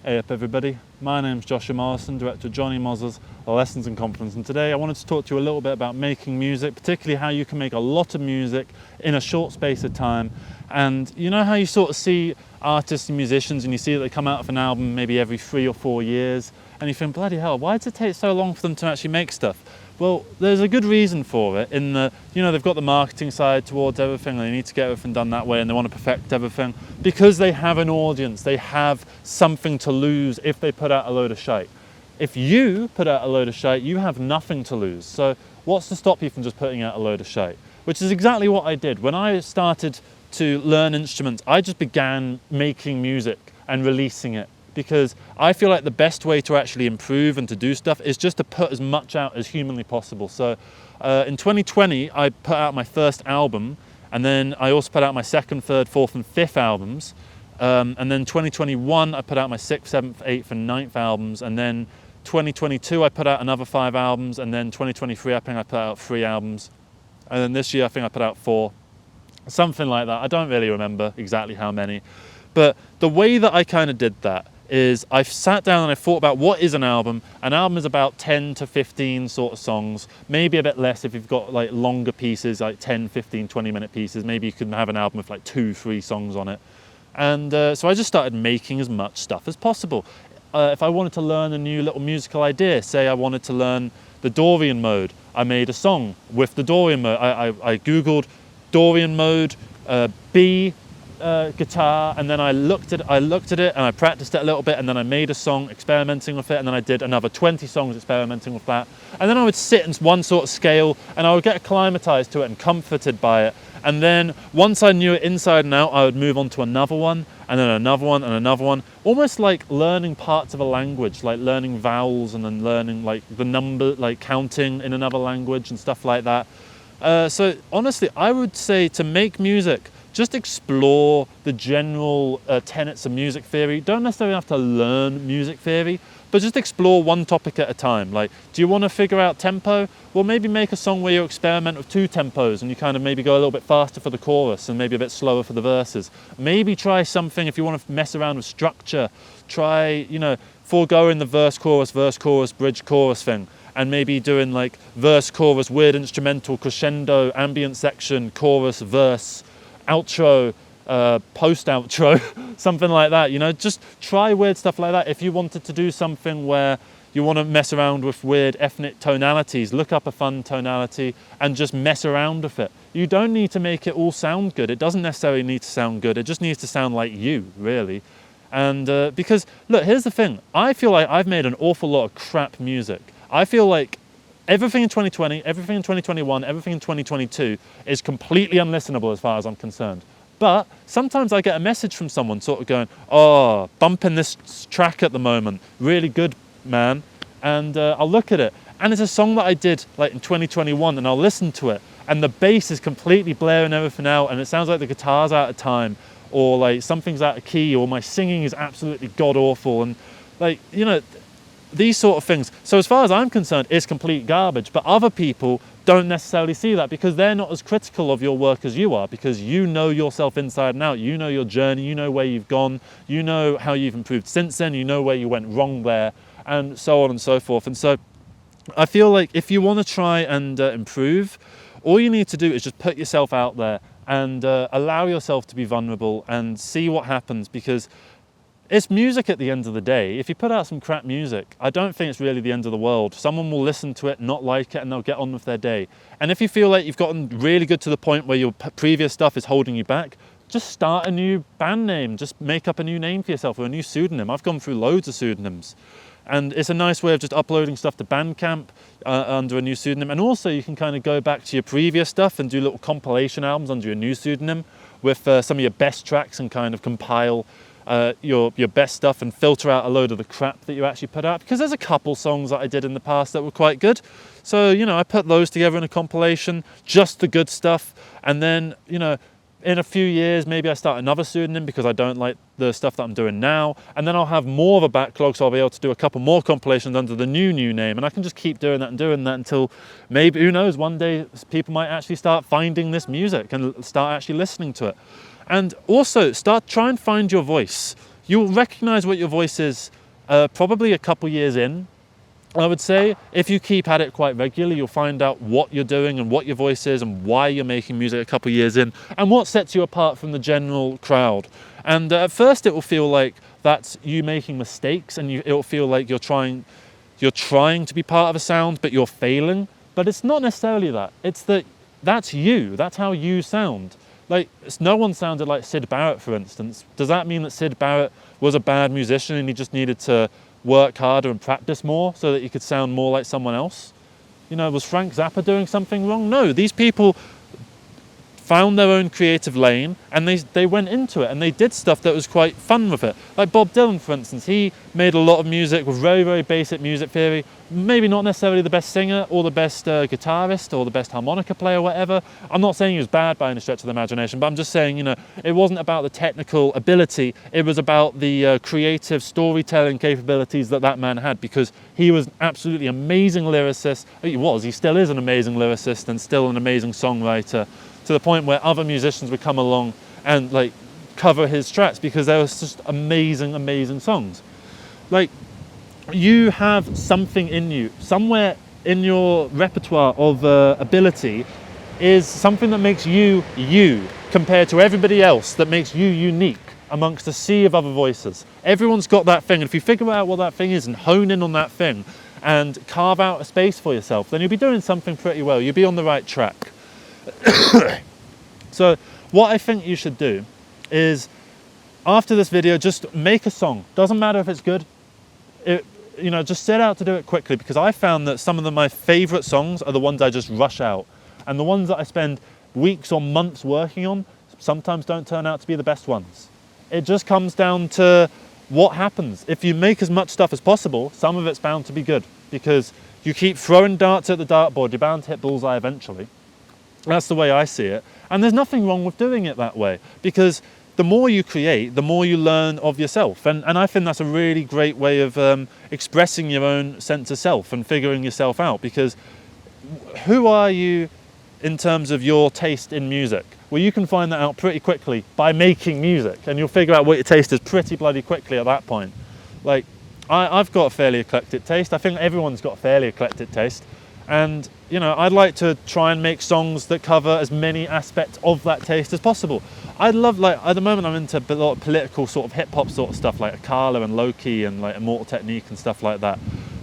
Hey up everybody, my name's Joshua Morrison, director of Jonny Mozza's Lessons in Confidence, and today I wanted to talk to you a little bit about making music, particularly how you can make a lot of music in a short space of time. And you know how you sort of see artists and musicians and you see that they come out with an album maybe every 3 or 4 years and you think, bloody hell, why does it take so long for them to actually make stuff? Well, there's a good reason for it in the, they've got the marketing side towards everything, they need to get everything done that way and they want to perfect everything because they have an audience, they have something to lose if they put out a load of shite. If you put out a load of shite, you have nothing to lose. So what's to stop you from just putting out a load of shite? Which is exactly what I did. When I started to learn instruments, I just began making music and releasing it, because I feel like the best way to actually improve and to do stuff is just to put as much out as humanly possible. So in 2020, I put out my first album, and then I also put out my second, third, fourth and fifth albums. And then 2021, I put out my 6th, 7th, 8th and 9th albums. And then 2022, I put out another 5 albums. And then 2023, I think I put out 3 albums. And then this year, I think I put out 4. Something like that. I don't really remember exactly how many. But the way that I kind of did that is I've sat down and I thought about what is an album. An album is about 10 to 15 sort of songs, maybe a bit less if you've got like longer pieces, like 10, 15, 20-minute pieces. Maybe you can have an album with like 2, 3 songs on it. And so I just started making as much stuff as possible. If I wanted to learn a new little musical idea, say I wanted to learn the Dorian mode, I made a song with the Dorian mode. I Googled Dorian mode, B, guitar, and then I looked at it and I practiced it a little bit, and then I made a song experimenting with it, and then I did another 20 songs experimenting with that, and then I would sit in one sort of scale and I would get acclimatized to it and comforted by it. And then once I knew it inside and out, I would move on to another one, and then another one, and another one, almost like learning parts of a language, like learning vowels and then learning like the number, like counting in another language and stuff like that. So honestly, I would say to make music, just explore the general tenets of music theory. Don't necessarily have to learn music theory, but just explore one topic at a time. Like, do you want to figure out tempo? Well, maybe make a song where you experiment with 2 tempos and you kind of maybe go a little bit faster for the chorus and maybe a bit slower for the verses. Maybe try something, if you want to mess around with structure, try, foregoing the verse, chorus, bridge, chorus thing, and maybe doing like verse, chorus, weird instrumental, crescendo, ambient section, chorus, verse, outro, post-outro, something like that, just try weird stuff like that. If you wanted to do something where you want to mess around with weird ethnic tonalities, look up a fun tonality and just mess around with it. You don't need to make it all sound good. It doesn't necessarily need to sound good. It just needs to sound like you, really. And because, look, here's the thing. I feel like I've made an awful lot of crap music. I feel like everything in 2020, everything in 2021, everything in 2022 is completely unlistenable as far as I'm concerned. But sometimes I get a message from someone sort of going, oh, bumping this track at the moment, really good, man. And I'll look at it. And it's a song that I did like in 2021, and I'll listen to it. And the bass is completely blaring everything out, and it sounds like the guitar's out of time, or like something's out of key, or my singing is absolutely god-awful. And like, these sort of things. So as far as I'm concerned, it's complete garbage. But other people don't necessarily see that because they're not as critical of your work as you are, because you know yourself inside and out. You know your journey, you know where you've gone, you know how you've improved since then, you know where you went wrong there, and so on and so forth. And so I feel like if you want to try and improve, all you need to do is just put yourself out there and allow yourself to be vulnerable and see what happens, because it's music at the end of the day. If you put out some crap music, I don't think it's really the end of the world. Someone will listen to it, not like it, and they'll get on with their day. And if you feel like you've gotten really good to the point where your previous stuff is holding you back, just start a new band name. Just make up a new name for yourself or a new pseudonym. I've gone through loads of pseudonyms. And it's a nice way of just uploading stuff to Bandcamp under a new pseudonym. And also you can kind of go back to your previous stuff and do little compilation albums under your new pseudonym with some of your best tracks and kind of compile your best stuff and filter out a load of the crap that you actually put out, because there's a couple songs that I did in the past that were quite good. So, I put those together in a compilation, just the good stuff. And then, in a few years, maybe I start another pseudonym because I don't like the stuff that I'm doing now. And then I'll have more of a backlog, so I'll be able to do a couple more compilations under the new name. And I can just keep doing that until maybe, who knows, one day people might actually start finding this music and start actually listening to it. And also try and find your voice. you'll recognize what your voice is probably a couple years in. I would say if you keep at it quite regularly, you'll find out what you're doing and what your voice is and why you're making music a couple years in and what sets you apart from the general crowd. And at first it will feel like that's you making mistakes, and it will feel like you're trying to be part of a sound, but you're failing. But it's not necessarily that. It's that's you. That's how you sound. Like, no one sounded like Syd Barrett, for instance. Does that mean that Syd Barrett was a bad musician and he just needed to work harder and practice more so that he could sound more like someone else? You know, was Frank Zappa doing something wrong? No, these people found their own creative lane and they went into it and they did stuff that was quite fun with it. Like Bob Dylan, for instance, he made a lot of music with very, very basic music theory. Maybe not necessarily the best singer or the best guitarist or the best harmonica player, whatever. I'm not saying he was bad by any stretch of the imagination, but I'm just saying, you know, it wasn't about the technical ability. It was about the creative storytelling capabilities that man had, because he was an absolutely amazing lyricist. He still is an amazing lyricist and still an amazing songwriter, to the point where other musicians would come along and like cover his tracks because they were just amazing, amazing songs. Like, you have something in you, somewhere in your repertoire of ability is something that makes you compared to everybody else, that makes you unique amongst a sea of other voices. Everyone's got that thing, and if you figure out what that thing is and hone in on that thing and carve out a space for yourself, then you'll be doing something pretty well. You'll be on the right track. So what I think you should do is, after this video, just make a song. Doesn't matter if it's good. Just set out to do it quickly, because I found that some of my favorite songs are the ones I just rush out, and the ones that I spend weeks or months working on sometimes don't turn out to be the best ones. It just comes down to what happens. If you make as much stuff as possible, some of it's bound to be good, because you keep throwing darts at the dartboard, you're bound to hit bullseye eventually. That's the way I see it. And there's nothing wrong with doing it that way, because the more you create, the more you learn of yourself. And I think that's a really great way of expressing your own sense of self and figuring yourself out, because who are you in terms of your taste in music? Well, you can find that out pretty quickly by making music, and you'll figure out what your taste is pretty bloody quickly at that point. Like, I've got a fairly eclectic taste. I think everyone's got a fairly eclectic taste. And, you know, I'd like to try and make songs that cover as many aspects of that taste as possible. I'd love, like, at the moment I'm into a lot of political sort of hip-hop sort of stuff, like Akala and Loki and like Immortal Technique and stuff like that.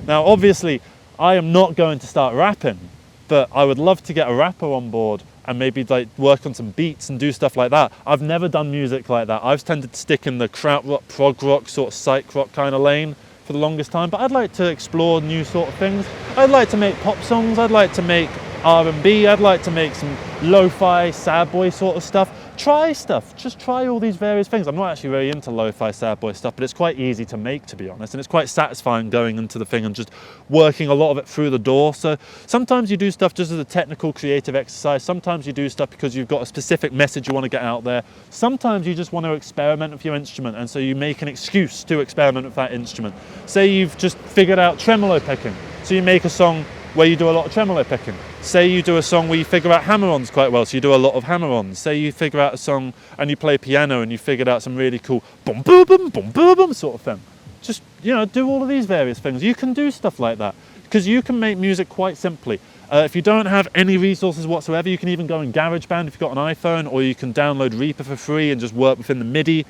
Now, obviously, I am not going to start rapping, but I would love to get a rapper on board and maybe like work on some beats and do stuff like that. I've never done music like that. I've tended to stick in the krautrock, prog rock, sort of psych rock kind of lane for the longest time, but I'd like to explore new sort of things. I'd like to make pop songs, I'd like to make R&B, I'd like to make some lo-fi, sad boy sort of stuff. Try stuff, just try all these various things. I'm not actually very into lo-fi, sad boy stuff, but it's quite easy to make, to be honest, and it's quite satisfying going into the thing and just working a lot of it through the door. So sometimes you do stuff just as a technical creative exercise, sometimes you do stuff because you've got a specific message you want to get out there, sometimes you just want to experiment with your instrument, and so you make an excuse to experiment with that instrument. Say you've just figured out tremolo picking, so you make a song where you do a lot of tremolo picking. Say you do a song where you figure out hammer-ons quite well, so you do a lot of hammer-ons. Say you figure out a song and you play piano and you figured out some really cool boom boom boom boom boom boom sort of thing. Just, you know, do all of these various things. You can do stuff like that, because you can make music quite simply. If you don't have any resources whatsoever, you can even go in GarageBand if you've got an iPhone, or you can download Reaper for free and just work within the MIDI.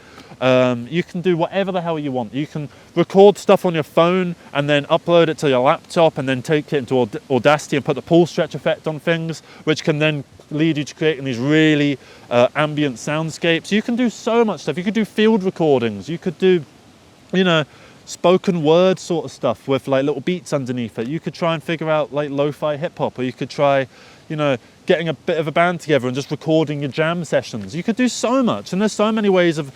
You can do whatever the hell you want. You can record stuff on your phone and then upload it to your laptop and then take it into Audacity and put the pull stretch effect on things, which can then lead you to creating these really ambient soundscapes. You can do so much stuff. You could do field recordings. You could do, you know, spoken word sort of stuff with like little beats underneath it. You could try and figure out like lo-fi hip hop, or you could try, you know, getting a bit of a band together and just recording your jam sessions. You could do so much, and there's so many ways of,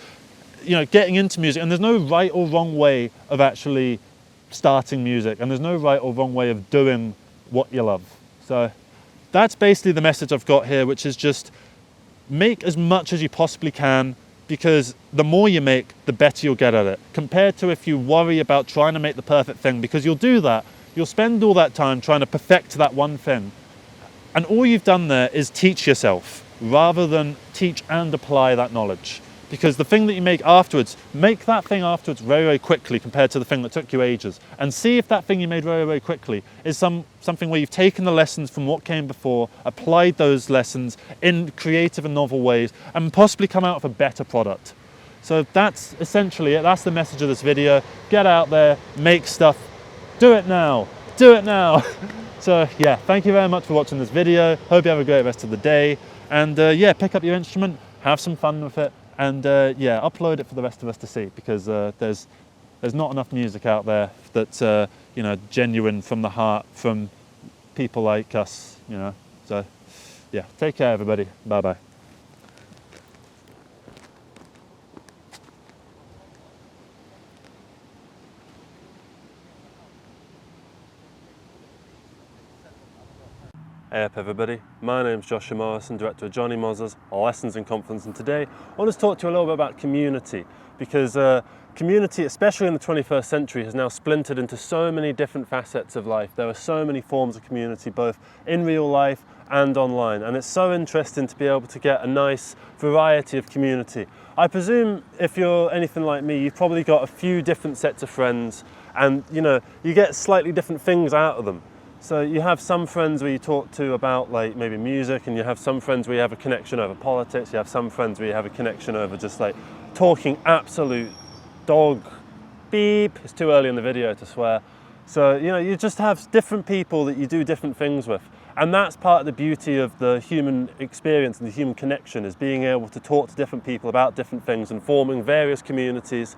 you know, getting into music, and there's no right or wrong way of actually starting music, and there's no right or wrong way of doing what you love. So that's basically the message I've got here, which is just make as much as you possibly can, because the more you make, the better you'll get at it, compared to if you worry about trying to make the perfect thing, because you'll do that. You'll spend all that time trying to perfect that one thing, and all you've done there is teach yourself rather than teach and apply that knowledge. because the thing that you make afterwards, make that thing afterwards very, very quickly compared to the thing that took you ages. And see if that thing you made very, very quickly is something where you've taken the lessons from what came before, applied those lessons in creative and novel ways, and possibly come out with a better product. So that's essentially it. That's the message of this video. Get out there, make stuff, do it now, do it now. So yeah, thank you very much for watching this video. Hope you have a great rest of the day. And yeah, pick up your instrument, have some fun with it, and yeah, upload it for the rest of us to see, because there's not enough music out there that's you know, genuine from the heart, from people like us, you know. So yeah, take care everybody. Bye bye. Hey up everybody, my name's Joshua Morrison, director of Jonny Mozza's Lessons in Confidence, and today I want to talk to you a little bit about community, because community, especially in the 21st century, has now splintered into so many different facets of life. There are so many forms of community, both in real life and online, and it's so interesting to be able to get a nice variety of community. I presume if you're anything like me, you've probably got a few different sets of friends, and you know, you get slightly different things out of them. So you have some friends where you talk to about like maybe music, and you have some friends where you have a connection over politics, you have some friends where you have a connection over just like talking absolute dog beep. It's too early in the video to swear. So, you know, you just have different people that you do different things with. And that's part of the beauty of the human experience and the human connection, is being able to talk to different people about different things and forming various communities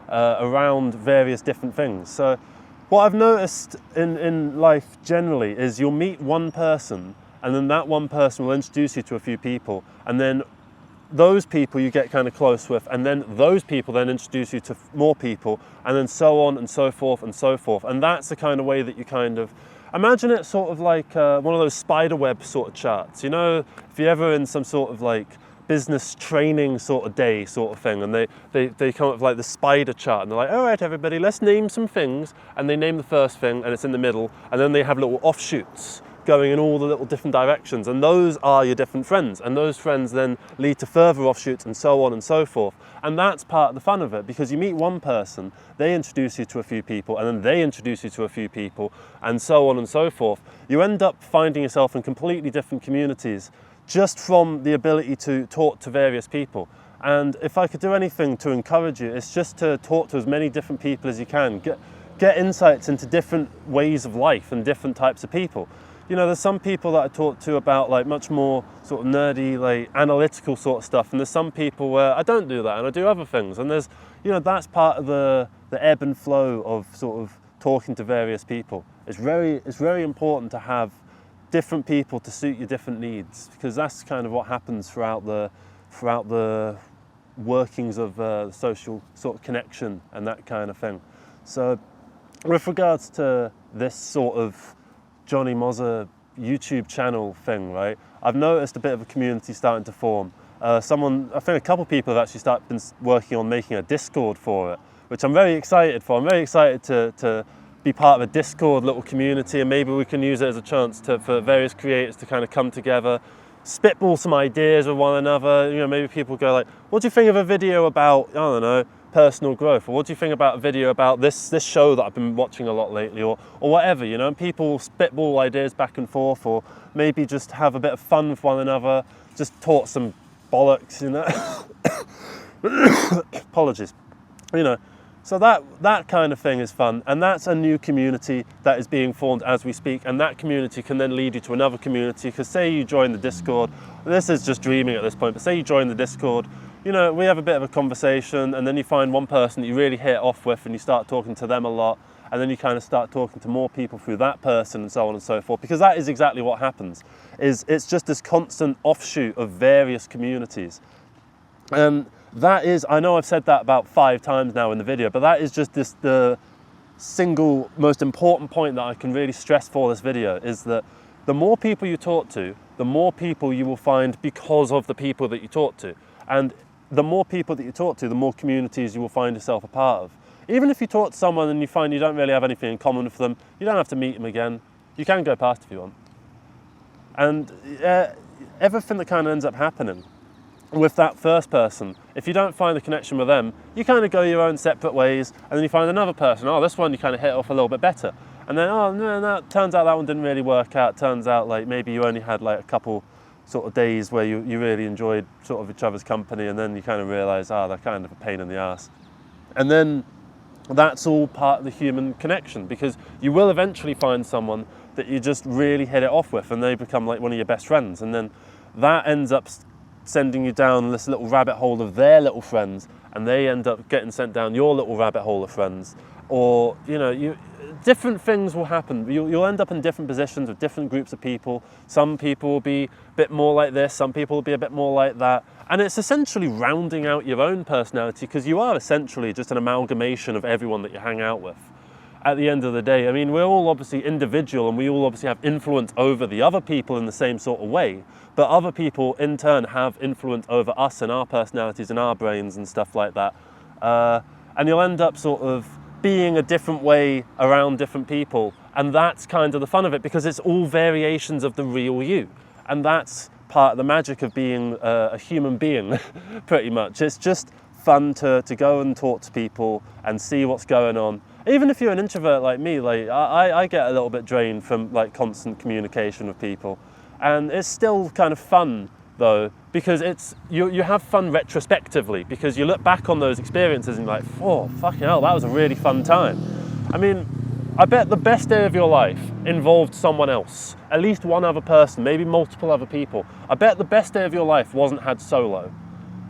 around various different things. So what I've noticed in life generally is you'll meet one person, and then that one person will introduce you to a few people, and then those people you get kind of close with, and then those people then introduce you to more people, and then so on and so forth and so forth. And that's the kind of way that you kind of imagine it, sort of like one of those spider web sort of charts. You know, if you're ever in some sort of like business training sort of day sort of thing, and they come up with like the spider chart, and they're like, all right everybody, let's name some things, and they name the first thing and it's in the middle, and then they have little offshoots going in all the little different directions, and those are your different friends, and those friends then lead to further offshoots and so on and so forth. And that's part of the fun of it, because you meet one person, they introduce you to a few people, and then they introduce you to a few people, and so on and so forth. You end up finding yourself in completely different communities just from the ability to talk to various people. And if I could do anything to encourage you, it's just to talk to as many different people as you can. Get insights into different ways of life and different types of people. You know, there's some people that I talk to about like much more sort of nerdy, like analytical sort of stuff, and there's some people where I don't do that and I do other things. And there's, you know, that's part of the ebb and flow of sort of talking to various people. It's very important to have different people to suit your different needs, because that's kind of what happens throughout the workings of the social sort of connection and that kind of thing. So with regards to this sort of Jonny Mozza YouTube channel thing, right, I've noticed a bit of a community starting to form. I think a couple of people have actually been working on making a Discord for it, which I'm very excited for. I'm very excited to be part of a Discord little community, and maybe we can use it as a chance for various creators to kind of come together, spitball some ideas with one another. You know, maybe people go like, what do you think of a video about, I don't know, personal growth? Or what do you think about a video about this show that I've been watching a lot lately, or whatever, you know? And people spitball ideas back and forth, or maybe just have a bit of fun with one another, just talk some bollocks, you know? Apologies. You know, so that kind of thing is fun, and that's a new community that is being formed as we speak, and that community can then lead you to another community. Because say you join the Discord, this is just dreaming at this point, but say you join the Discord, you know, we have a bit of a conversation, and then you find one person that you really hit it off with, and you start talking to them a lot, and then you kind of start talking to more people through that person, and so on and so forth, because that is exactly what happens. It's just this constant offshoot of various communities. And that is, I know I've said that about 5 times now in the video, but that is just the single most important point that I can really stress for this video, is that the more people you talk to, the more people you will find because of the people that you talk to. And the more people that you talk to, the more communities you will find yourself a part of. Even if you talk to someone and you find you don't really have anything in common with them, you don't have to meet them again. You can go past if you want. And everything that kind of ends up happening with that first person, if you don't find the connection with them, you kind of go your own separate ways, and then you find another person. Oh, this one you kind of hit off a little bit better. And then, oh, no, turns out that one didn't really work out. Turns out like maybe you only had like a couple sort of days where you really enjoyed sort of each other's company, and then you kind of realise, they're kind of a pain in the ass. And then that's all part of the human connection, because you will eventually find someone that you just really hit it off with, and they become like one of your best friends. And then that ends up sending you down this little rabbit hole of their little friends, and they end up getting sent down your little rabbit hole of friends. Or, different things will happen. You'll end up in different positions with different groups of people. Some people will be a bit more like this, some people will be a bit more like that. And it's essentially rounding out your own personality, because you are essentially just an amalgamation of everyone that you hang out with. At the end of the day, I mean, we're all obviously individual, and we all obviously have influence over the other people in the same sort of way. But other people, in turn, have influence over us and our personalities and our brains and stuff like that. And you'll end up sort of being a different way around different people. And that's kind of the fun of it, because it's all variations of the real you. And that's part of the magic of being a human being, pretty much. It's just fun to go and talk to people and see what's going on. Even if you're an introvert like me, like I get a little bit drained from like constant communication with people. And it's still kind of fun though, because you have fun retrospectively, because you look back on those experiences and you're like, oh, fucking hell, that was a really fun time. I mean, I bet the best day of your life involved someone else, at least one other person, maybe multiple other people. I bet the best day of your life wasn't had solo.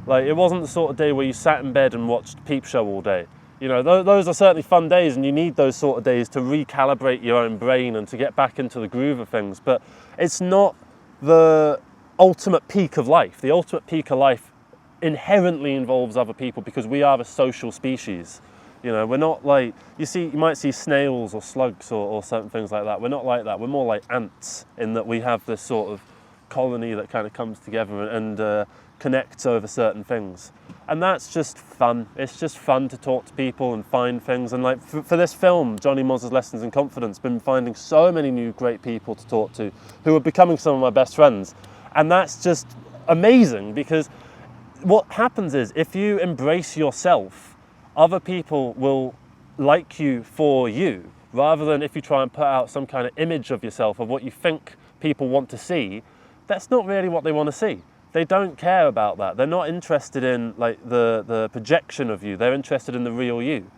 Like, it wasn't the sort of day where you sat in bed and watched Peep Show all day. Those are certainly fun days, and you need those sort of days to recalibrate your own brain and to get back into the groove of things. But it's not the ultimate peak of life. The ultimate peak of life inherently involves other people, because we are a social species. We're not like, you might see snails or slugs or certain things like that. We're not like that. We're more like ants, in that we have this sort of colony that kind of comes together and connects over certain things. And that's just fun. It's just fun to talk to people and find things. And like for this film, Jonny Mozza's Lessons in Confidence, been finding so many new great people to talk to who are becoming some of my best friends. And that's just amazing, because what happens is, if you embrace yourself, other people will like you for you, rather than if you try and put out some kind of image of yourself of what you think people want to see. That's not really what they want to see. They don't care about that. They're not interested in like the projection of you. They're interested in the real you.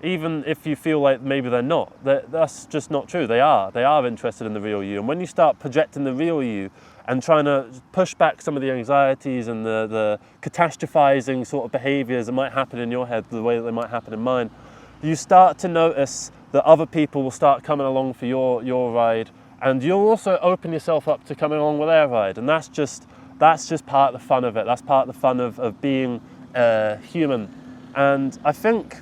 Even if you feel like maybe they're not, that's just not true. They are interested in the real you. And when you start projecting the real you and trying to push back some of the anxieties and the catastrophizing sort of behaviors that might happen in your head the way that they might happen in mine, you start to notice that other people will start coming along for your ride, and you'll also open yourself up to coming along with their ride. And that's just part of the fun of it. That's part of the fun of being human. And I think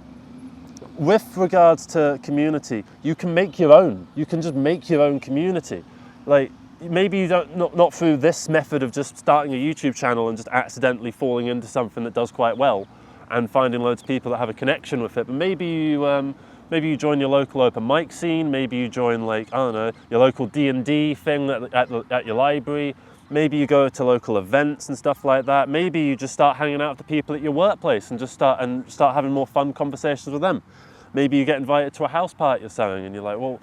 with regards to community, you can make your own. You can just make your own community. Like, maybe you not through this method of just starting a YouTube channel and just accidentally falling into something that does quite well and finding loads of people that have a connection with it, but maybe you join your local open mic scene. Maybe you join, like, I don't know, your local D&D thing at your library. Maybe you go to local events and stuff like that. Maybe you just start hanging out with the people at your workplace and just start having more fun conversations with them. Maybe you get invited to a house party or something, and you're like, well,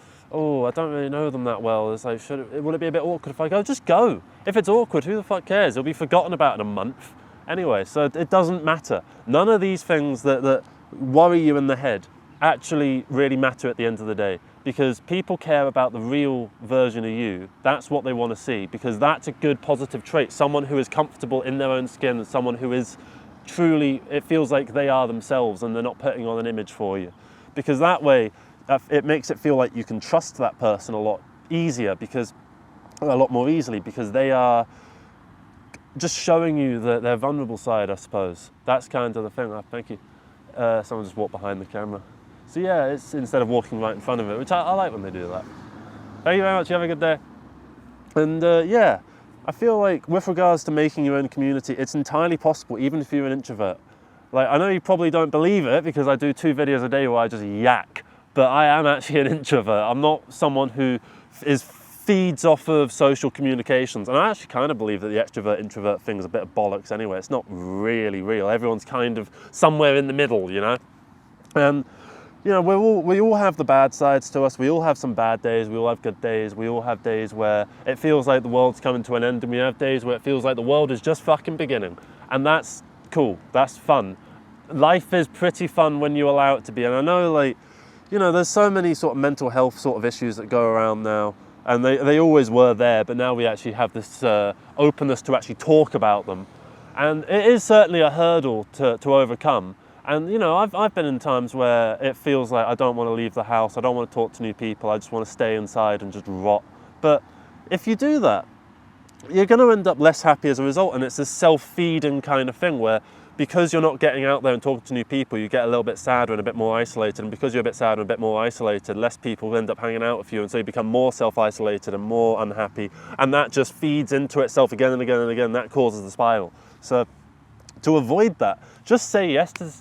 I don't really know them that well. It's like, would it be a bit awkward if I go? Just go. If it's awkward, who the fuck cares? It'll be forgotten about in a month. Anyway, so it doesn't matter. None of these things that worry you in the head actually really matter at the end of the day, because people care about the real version of you. That's what they want to see, because that's a good positive trait. Someone who is comfortable in their own skin, and someone who is truly, it feels like they are themselves and they're not putting on an image for you. Because that way, it makes it feel like you can trust that person a lot more easily, because they are just showing you their vulnerable side, I suppose. That's kind of the thing. Thank you. Someone just walked behind the camera. So yeah, it's instead of walking right in front of it, which I like when they do that. Thank you very much. You have a good day. And yeah, I feel like with regards to making your own community, it's entirely possible, even if you're an introvert. Like, I know you probably don't believe it, because I do 2 videos a day where I just yak, but I am actually an introvert. I'm not someone who is feeds off of social communications. And I actually kind of believe that the extrovert-introvert thing is a bit of bollocks anyway. It's not really real. Everyone's kind of somewhere in the middle, you know? And, you know, we all have the bad sides to us. We all have some bad days. We all have good days. We all have days where it feels like the world's coming to an end, and we have days where it feels like the world is just fucking beginning. And that's cool. That's fun. Life is pretty fun when you allow it to be. And I know, like, you know, there's so many sort of mental health sort of issues that go around now, and they always were there, but now we actually have this openness to actually talk about them. And it is certainly a hurdle to overcome. And, you know, I've been in times where it feels like I don't want to leave the house, I don't want to talk to new people, I just want to stay inside and just rot. But if you do that, you're going to end up less happy as a result, and it's this self-feeding kind of thing where, because you're not getting out there and talking to new people, you get a little bit sadder and a bit more isolated. And because you're a bit sadder and a bit more isolated, less people end up hanging out with you. And so you become more self-isolated and more unhappy. And that just feeds into itself again and again and again. That causes the spiral. So to avoid that, just say yes to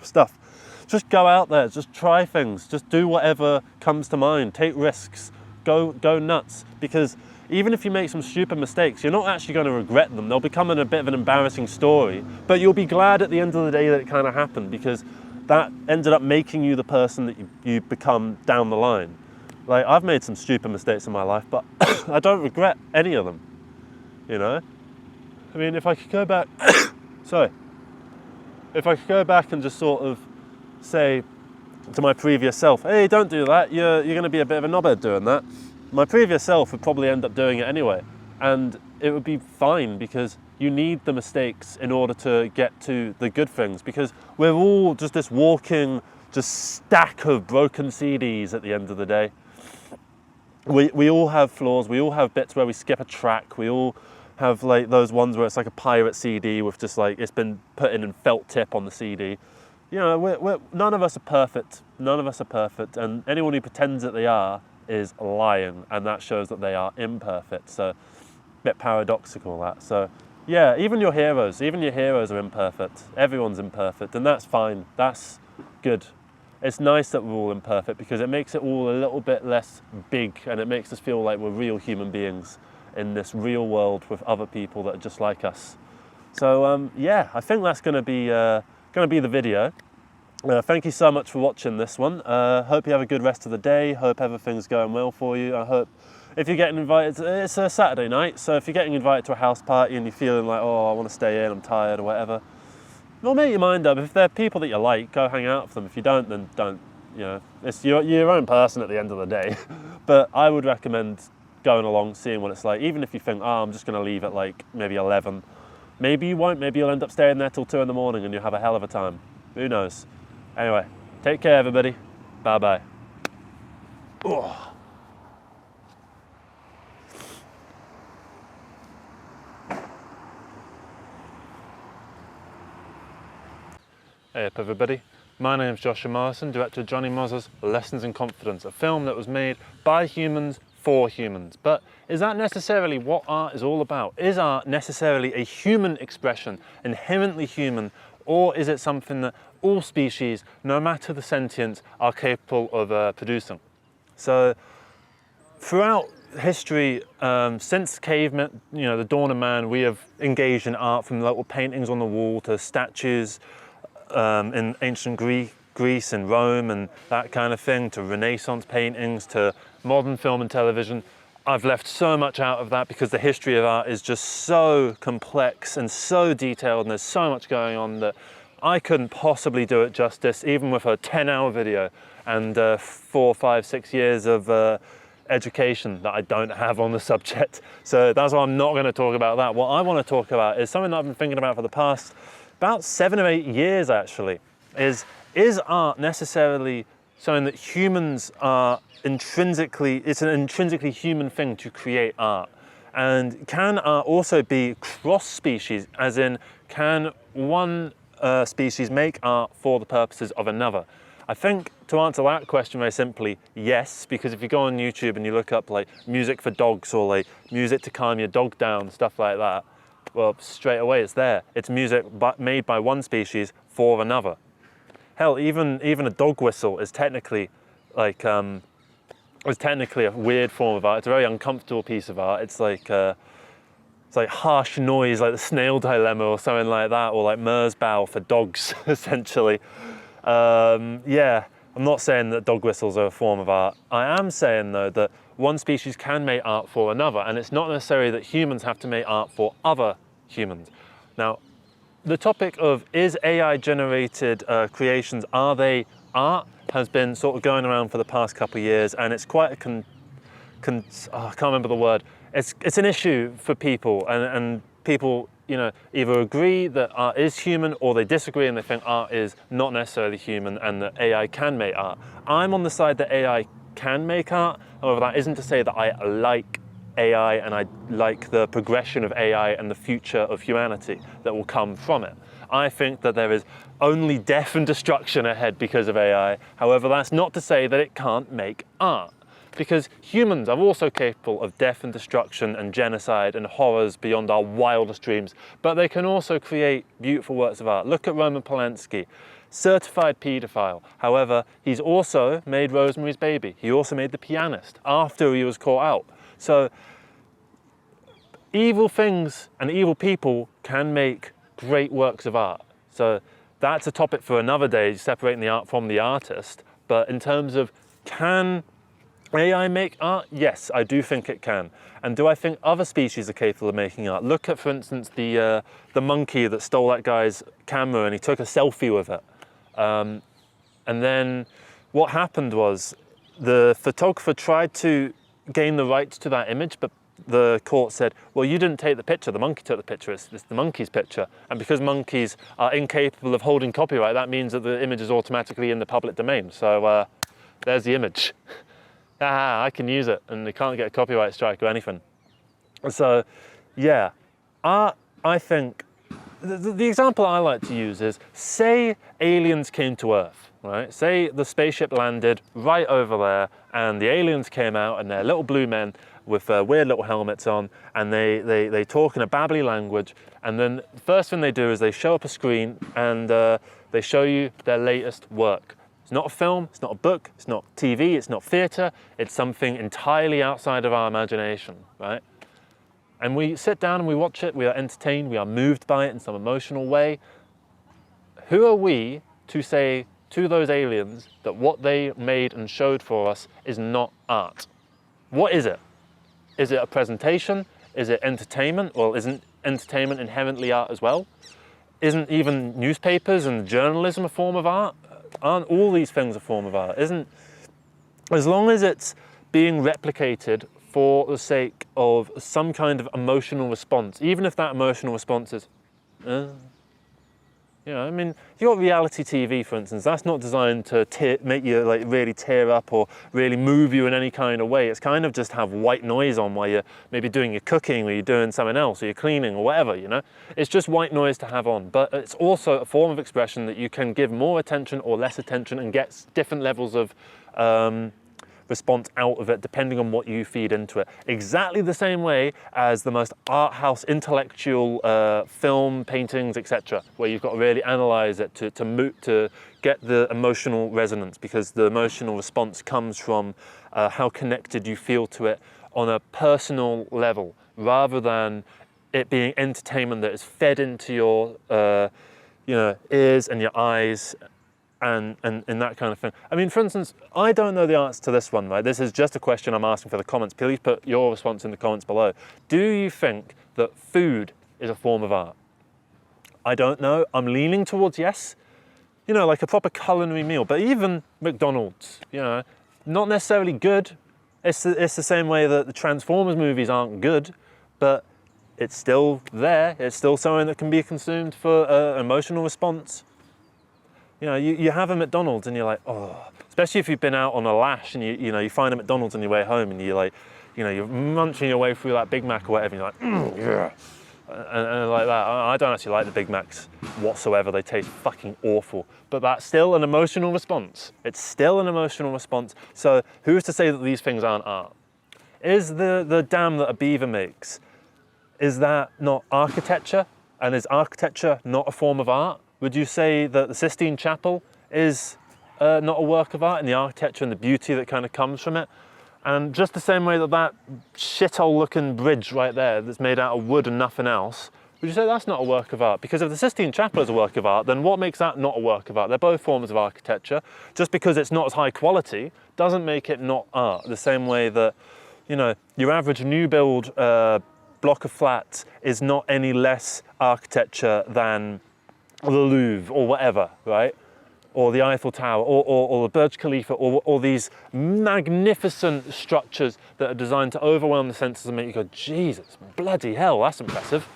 stuff. Just go out there, just try things, just do whatever comes to mind, take risks, go nuts. Because even if you make some stupid mistakes, you're not actually going to regret them. They'll become a bit of an embarrassing story, but you'll be glad at the end of the day that it kind of happened, because that ended up making you the person that you become down the line. Like, I've made some stupid mistakes in my life, but I don't regret any of them, you know? I mean, if I could go back, if I could go back and just sort of say to my previous self, hey, don't do that, you're going to be a bit of a knobhead doing that, my previous self would probably end up doing it anyway. And it would be fine, because you need the mistakes in order to get to the good things, because we're all just this walking just stack of broken CDs at the end of the day. We all have flaws, we all have bits where we skip a track, we all have like those ones where it's like a pirate CD with just like, it's been put in felt tip on the CD. You know, none of us are perfect, and anyone who pretends that they are is lying, and that shows that they are imperfect. So, a bit paradoxical, that. So, yeah, even your heroes are imperfect. Everyone's imperfect, and that's fine. That's good. It's nice that we're all imperfect, because it makes it all a little bit less big, and it makes us feel like we're real human beings in this real world with other people that are just like us. So, yeah, I think that's going to be the video. Thank you so much for watching this one. Hope you have a good rest of the day. Hope everything's going well for you. I hope if you're getting invited, it's a Saturday night, so if you're getting invited to a house party and you're feeling like, oh, I want to stay in, I'm tired or whatever, well, make your mind up. If they're people that you like, go hang out with them. If you don't, then don't. You know, it's your own person at the end of the day. But I would recommend going along, seeing what it's like. Even if you think, oh, I'm just going to leave at like maybe 11. Maybe you won't. Maybe you'll end up staying there till 2 in the morning and you'll have a hell of a time. Who knows? Anyway, take care, everybody. Bye-bye. Oh. Hey up, everybody. My name's Joshua Morrison, director of Jonny Mozza's Lessons in Confidence, a film that was made by humans for humans. But is that necessarily what art is all about? Is art necessarily a human expression, inherently human, or is it something that all species, no matter the sentience, are capable of producing? So throughout history, since cavemen, you know, the dawn of man, we have engaged in art, from little paintings on the wall to statues in ancient Greece and Rome and that kind of thing, to Renaissance paintings, to modern film and television. I've left so much out of that because the history of art is just so complex and so detailed, and there's so much going on that I couldn't possibly do it justice, even with a 10-hour video and 4, 5, 6 years of education that I don't have on the subject. So that's why I'm not going to talk about that. What I want to talk about is something that I've been thinking about for the past about 7 or 8 years, actually. Is art necessarily something that humans are intrinsically, it's an intrinsically human thing to create art? And can art also be cross-species, as in, can one species make art for the purposes of another? I think to answer that question very simply, yes, because if you go on YouTube and you look up like music for dogs or like music to calm your dog down, stuff like that, well, straight away it's there. It's music made by one species for another. Hell, even a dog whistle is technically like is technically a weird form of art. It's a very uncomfortable piece of art. It's like harsh noise, like the snail dilemma or something like that, or like Merzbow for dogs, essentially. Yeah, I'm not saying that dog whistles are a form of art. I am saying though that one species can make art for another, and it's not necessarily that humans have to make art for other humans. Now, the topic of is AI generated creations, are they art, has been sort of going around for the past couple of years, and it's quite a I can't remember the word. It's an issue for people, and people, you know, either agree that art is human, or they disagree and they think art is not necessarily human and that AI can make art. I'm on the side that AI can make art. However, that isn't to say that I like AI and I like the progression of AI and the future of humanity that will come from it. I think that there is only death and destruction ahead because of AI. However, that's not to say that it can't make art, because humans are also capable of death and destruction and genocide and horrors beyond our wildest dreams, but they can also create beautiful works of art. Look at Roman Polanski, certified paedophile. However, he's also made Rosemary's Baby. He also made The Pianist after he was caught out. So evil things and evil people can make great works of art. So that's a topic for another day, separating the art from the artist. But in terms of, can AI make art? Yes, I do think it can. And do I think other species are capable of making art? Look at, for instance, the monkey that stole that guy's camera and he took a selfie with it. And then what happened was the photographer tried to gain the rights to that image, but the court said, well, you didn't take the picture, the monkey took the picture, it's the monkey's picture. And because monkeys are incapable of holding copyright, that means that the image is automatically in the public domain. So there's the image. I can use it, and they can't get a copyright strike or anything. So yeah, art, I think, the example I like to use is, say aliens came to Earth, right? Say the spaceship landed right over there, and the aliens came out, and they're little blue men with weird little helmets on, and they talk in a babbly language, and then the first thing they do is they show up a screen, and they show you their latest work. It's not a film, it's not a book, it's not TV, it's not theatre, it's something entirely outside of our imagination, right? And we sit down and we watch it, we are entertained, we are moved by it in some emotional way. Who are we to say to those aliens that what they made and showed for us is not art? What is it? Is it a presentation? Is it entertainment? Well, isn't entertainment inherently art as well? Isn't even newspapers and journalism a form of art? Aren't all these things a form of art? Isn't, as long as it's being replicated for the sake of some kind of emotional response, even if that emotional response is, you know, I mean, you got reality TV, for instance, that's not designed to make you like really tear up or really move you in any kind of way. It's kind of just have white noise on while you're maybe doing your cooking or you're doing something else or you're cleaning or whatever, you know. It's just white noise to have on, but it's also a form of expression that you can give more attention or less attention and get different levels of response out of it depending on what you feed into it. Exactly the same way as the most art house intellectual film, paintings, etc., where you've got to really analyze it to get the emotional resonance, because the emotional response comes from how connected you feel to it on a personal level, rather than it being entertainment that is fed into your ears and your eyes and that kind of thing. I mean, for instance, I don't know the answer to this one, right? This is just a question I'm asking for the comments. Please put your response in the comments below. Do you think that food is a form of art? I don't know. I'm leaning towards yes. You know, like a proper culinary meal. But even McDonald's, you know, not necessarily good. It's the same way that the Transformers movies aren't good, but it's still there. It's still something that can be consumed for an emotional response. You know, you have a McDonald's and you're like, oh, especially if you've been out on a lash and you find a McDonald's on your way home and you're like, you know, you're munching your way through that Big Mac or whatever, and you're like, yeah. And like that. I don't actually like the Big Macs whatsoever. They taste fucking awful. But that's still an emotional response. It's still an emotional response. So who's to say that these things aren't art? Is the dam that a beaver makes, is that not architecture? And is architecture not a form of art? Would you say that the Sistine Chapel is not a work of art, and the architecture and the beauty that kind of comes from it? And just the same way that that shithole looking bridge right there that's made out of wood and nothing else, would you say that's not a work of art? Because if the Sistine Chapel is a work of art, then what makes that not a work of art? They're both forms of architecture. Just because it's not as high quality doesn't make it not art. The same way that, you know, your average new build block of flats is not any less architecture than the Louvre or whatever, right? Or the Eiffel Tower, or the Burj Khalifa, or these magnificent structures that are designed to overwhelm the senses and make you go, Jesus, bloody hell, that's impressive.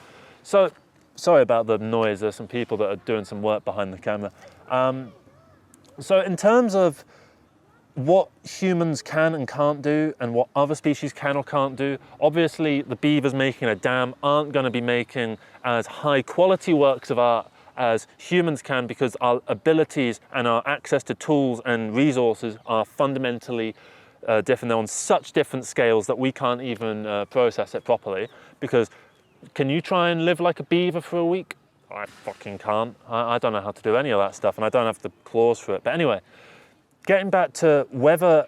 So, sorry about the noise, there's some people that are doing some work behind the camera. So in terms of what humans can and can't do and what other species can or can't do, obviously the beavers making a dam aren't going to be making as high quality works of art as humans can, because our abilities and our access to tools and resources are fundamentally different. They're on such different scales that we can't even process it properly. Because can you try and live like a beaver for a week? I fucking can't. I don't know how to do any of that stuff, and I don't have the claws for it. But anyway, getting back to whether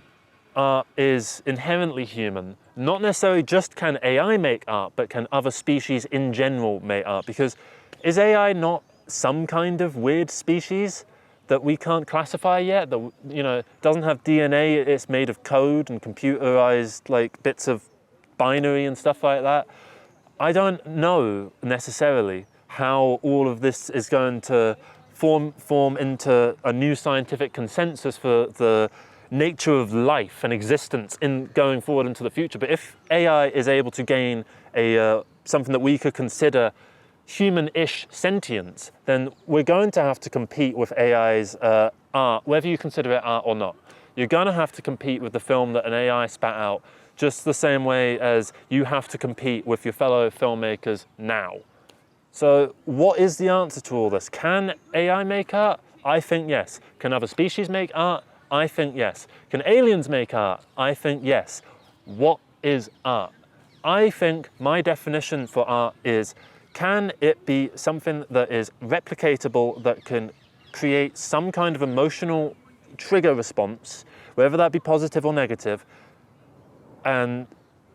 art is inherently human, not necessarily just can AI make art, but can other species in general make art? Because is AI not some kind of weird species that we can't classify yet, that, you know, doesn't have DNA, it's made of code and computerized like bits of binary and stuff like that? I don't know necessarily how all of this is going to form into a new scientific consensus for the nature of life and existence in going forward into the future. But if AI is able to gain a something that we could consider human-ish sentience, then we're going to have to compete with AI's art, whether you consider it art or not. You're going to have to compete with the film that an AI spat out, just the same way as you have to compete with your fellow filmmakers now. So what is the answer to all this? Can AI make art? I think yes. Can other species make art? I think yes. Can aliens make art? I think yes. What is art? I think my definition for art is, can it be something that is replicatable, that can create some kind of emotional trigger response, whether that be positive or negative, and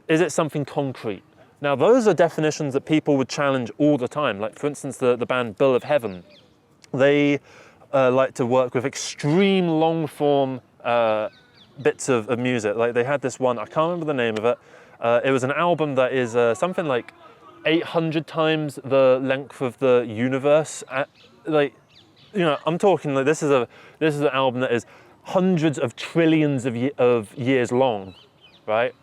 is it something concrete? Now, those are definitions that people would challenge all the time. Like, for instance, the band Bill of Heaven. They like to work with extreme long-form bits of music. Like, they had this one, I can't remember the name of it. It was an album that is something like 800 times the length of the universe. Like, you know, I'm talking like this is an album that is hundreds of trillions of years long, right?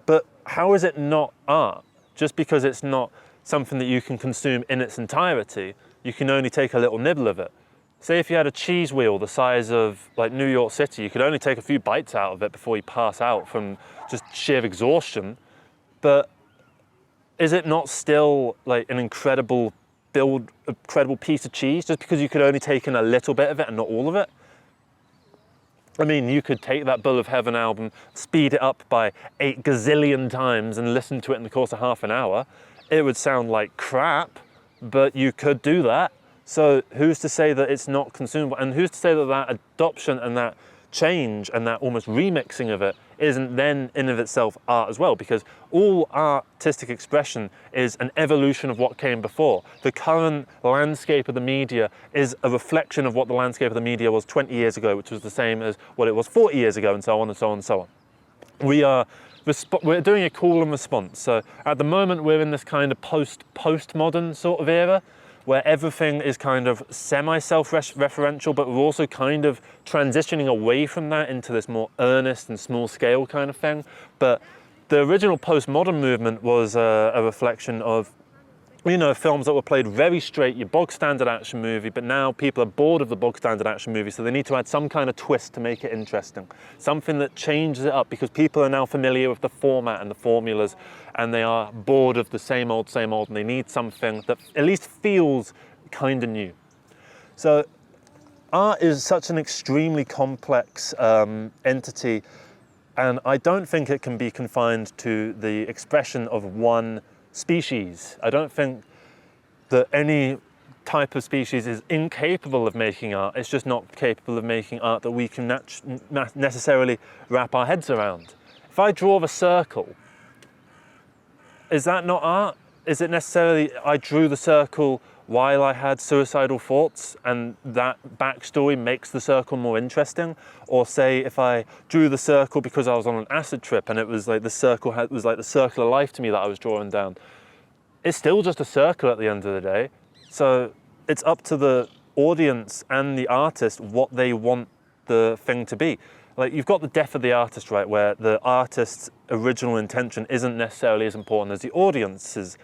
But how is it not art? Just because it's not something that you can consume in its entirety, you can only take a little nibble of it. Say if you had a cheese wheel the size of like New York City, you could only take a few bites out of it before you pass out from just sheer exhaustion. But is it not still like an incredible piece of cheese just because you could only take in a little bit of it and not all of it? I mean, you could take that Bill of Heaven album, speed it up by 8 gazillion times and listen to it in the course of half an hour. It would sound like crap, but you could do that. So who's to say that it's not consumable? And who's to say that that adoption and that change and that almost remixing of it isn't then in of itself art as well? Because all artistic expression is an evolution of what came before. The current landscape of the media is a reflection of what the landscape of the media was 20 years ago, which was the same as what it was 40 years ago, and so on and so on and so on. We're doing a call and response. So at the moment we're in this kind of postmodern sort of era, where everything is kind of semi-self-referential, but we're also kind of transitioning away from that into this more earnest and small-scale kind of thing. But the original postmodern movement was a reflection of, you know, films that were played very straight, your bog-standard action movie, but now people are bored of the bog-standard action movie, so they need to add some kind of twist to make it interesting. Something that changes it up, because people are now familiar with the format and the formulas, and they are bored of the same old, and they need something that at least feels kind of new. So art is such an extremely complex entity, and I don't think it can be confined to the expression of one species. I don't think that any type of species is incapable of making art. It's just not capable of making art that we can necessarily wrap our heads around. If I draw the circle, is that not art? Is it necessarily I drew the circle while I had suicidal thoughts and that backstory makes the circle more interesting? Or say if I drew the circle because I was on an acid trip and it was like the circle was like the circle of life to me that I was drawing down. It's still just a circle at the end of the day. So it's up to the audience and the artist what they want the thing to be. Like, you've got the death of the artist, right, where the artist's original intention isn't necessarily as important as the audience's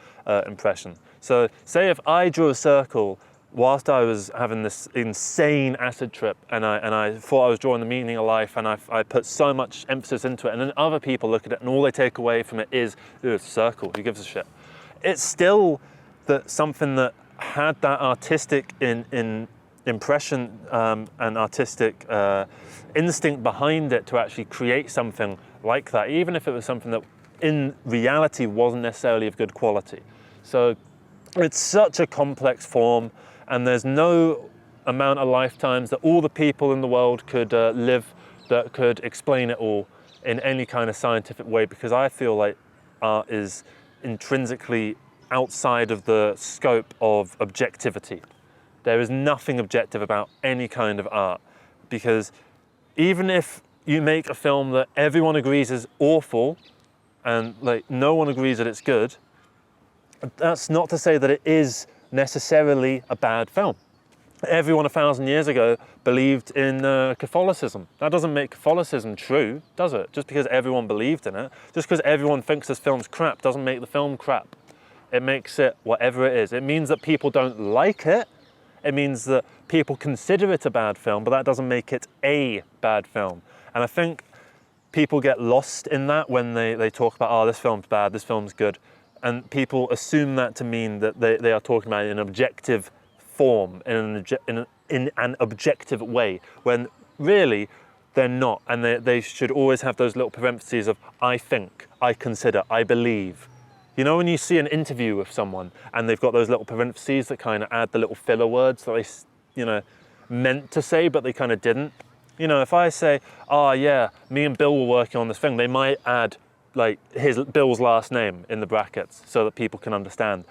impression. So say if I drew a circle whilst I was having this insane acid trip and I thought I was drawing the meaning of life, and I put so much emphasis into it, and then other people look at it and all they take away from it is, it's a circle, who gives a shit? It's still something that had that artistic impression and artistic instinct behind it to actually create something like that, even if it was something that in reality wasn't necessarily of good quality. So it's such a complex form, and there's no amount of lifetimes that all the people in the world could live that could explain it all in any kind of scientific way, because I feel like art is intrinsically outside of the scope of objectivity. There is nothing objective about any kind of art, because even if you make a film that everyone agrees is awful and like no one agrees that it's good, that's not to say that it is necessarily a bad film. Everyone 1,000 years ago believed in Catholicism. That doesn't make Catholicism true, does it? Just because everyone believed in it, just because everyone thinks this film's crap doesn't make the film crap. It makes it whatever it is. It means that people don't like it. It means that people consider it a bad film, but that doesn't make it a bad film. And I think people get lost in that when they talk about, oh, this film's bad, this film's good. And people assume that to mean that they are talking about it in an objective form, in an objective way, when really they're not. And they should always have those little parentheses of, I think, I consider, I believe. You know, when you see an interview with someone and they've got those little parentheses that kind of add the little filler words that they, meant to say, but they kind of didn't. You know, if I say, oh yeah, me and Bill were working on this thing, they might add like Bill's last name in the brackets so that people can understand.